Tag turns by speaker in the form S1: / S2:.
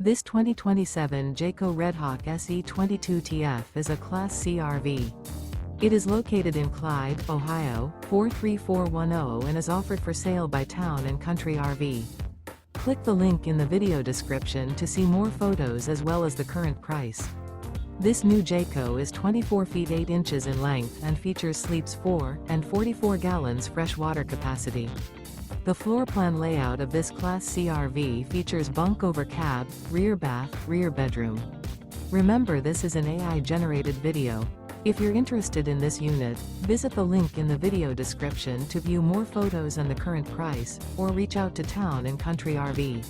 S1: This 2027 Jayco Redhawk SE22TF is a Class C RV. It is located in Clyde, Ohio, 43410 and is offered for sale by Town & Country RV. Click the link in the video description to see more photos as well as the current price. This new Jayco is 24 feet 8 inches in length and features sleeps 4 and 44 gallons fresh water capacity. The floor plan layout of this Class C RV features bunk over cab, rear bath, rear bedroom. Remember, this is an AI-generated video. If you're interested in this unit, visit the link in the video description to view more photos and the current price, or reach out to Town & Country RV.